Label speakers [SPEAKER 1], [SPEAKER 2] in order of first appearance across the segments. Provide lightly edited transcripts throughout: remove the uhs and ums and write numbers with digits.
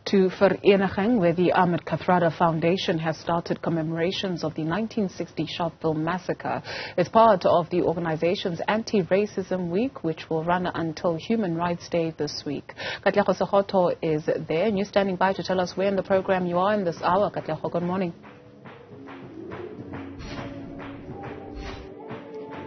[SPEAKER 1] to Vereniging, where the Ahmed Kathrada Foundation has started commemorations of the 1960 Sharpeville massacre. It's part of the organization's Anti-Racism Week, which will run until Human Rights Day this week. Katleho Sekhotho is there, and you're standing by to tell us where in the program you are in this hour. Katleho, good morning.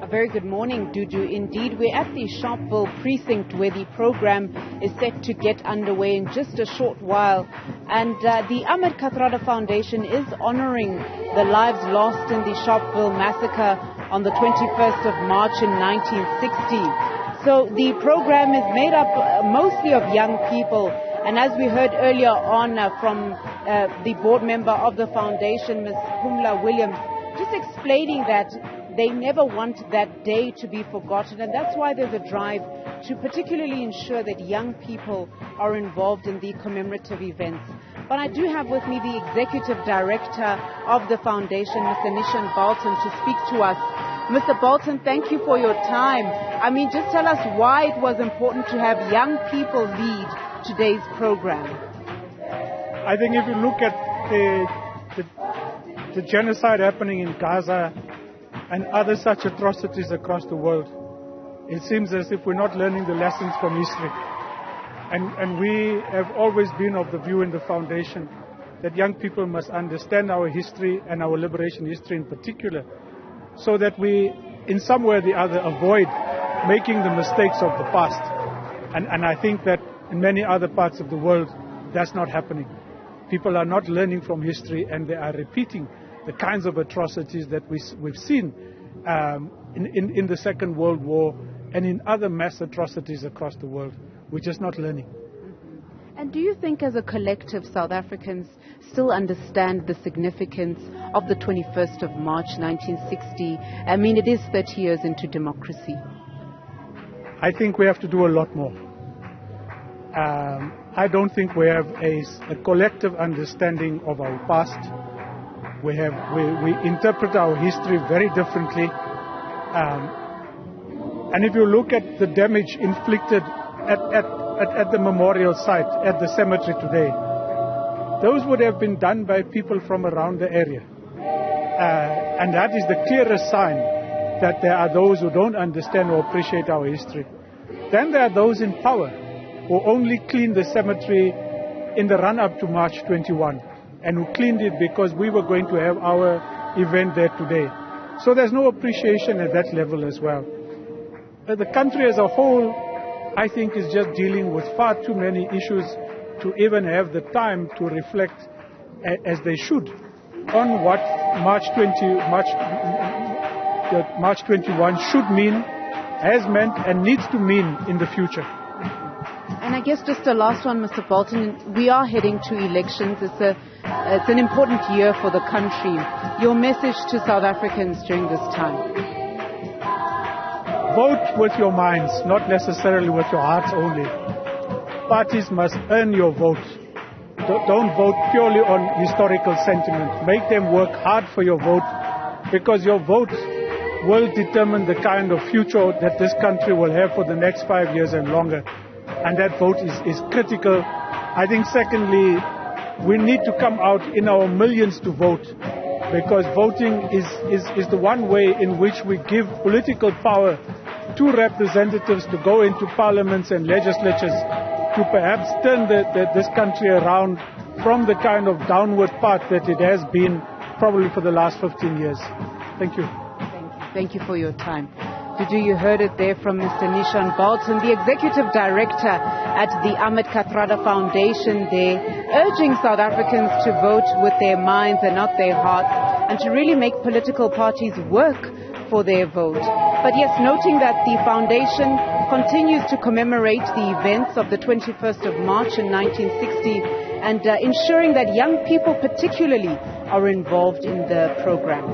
[SPEAKER 2] Very good morning, Dudu. Indeed, we're at the Sharpeville precinct where the program is set to get underway in just a short while. And the Ahmed Kathrada Foundation is honoring the lives lost in the Sharpeville massacre on the 21st of March in 1960. So the program is made up mostly of young people. And as we heard earlier on from the board member of the foundation, Ms. Pumla Williams, just explaining that they never want that day to be forgotten, and that's why there's a drive to particularly ensure that young people are involved in the commemorative events. But I do have with me the Executive Director of the Foundation, Mr. Neeshan Balton, to speak to us. Mr. Balton, thank you for your time. I mean, just tell us why it was important to have young people lead today's program.
[SPEAKER 3] I think if you look at the genocide happening in Gaza and other such atrocities across the world, it seems as if we're not learning the lessons from history. And we have always been of the view in the foundation that young people must understand our history and our liberation history in particular, so that we, in some way or the other, avoid making the mistakes of the past. And I think that in many other parts of the world, that's not happening. People are not learning from history, and they are repeating the kinds of atrocities that we've seen in the Second World War and in other mass atrocities across the world. We're just not learning.
[SPEAKER 2] And do you think as a collective South Africans still understand the significance of the 21st of March 1960? I mean, it is 30 years into democracy.
[SPEAKER 3] I think we have to do a lot more. I don't think we have a collective understanding of our past. We interpret our history very differently. And if you look at the damage inflicted at the memorial site, at the cemetery today, those would have been done by people from around the area. And that is the clearest sign that there are those who don't understand or appreciate our history. Then there are those in power who only cleaned the cemetery in the run-up to March 21. And who cleaned it because we were going to have our event there today. So there's no appreciation at that level as well. The country as a whole, I think, is just dealing with far too many issues to even have the time to reflect as they should on what March 21 should mean, has meant, and needs to mean in the future.
[SPEAKER 2] And I guess just a last one, Mr. Balton, we are heading to elections. It's an important year for the country. Your message to South Africans during this time?
[SPEAKER 3] Vote with your minds, not necessarily with your hearts only. Parties must earn your vote. Don't vote purely on historical sentiment. Make them work hard for your vote, because your vote will determine the kind of future that this country will have for the next 5 years and longer. And that vote is critical. I think secondly, we need to come out in our millions to vote, because voting is the one way in which we give political power to representatives to go into parliaments and legislatures to perhaps turn this country around from the kind of downward path that it has been probably for the last 15 years. Thank you.
[SPEAKER 2] Thank you for your time. Dudu, you heard it there from Mr. Neeshan Balton, the Executive Director at the Ahmed Kathrada Foundation there, urging South Africans to vote with their minds and not their hearts, and to really make political parties work for their vote. But yes, noting that the foundation continues to commemorate the events of the 21st of March in 1960 and ensuring that young people particularly are involved in the program.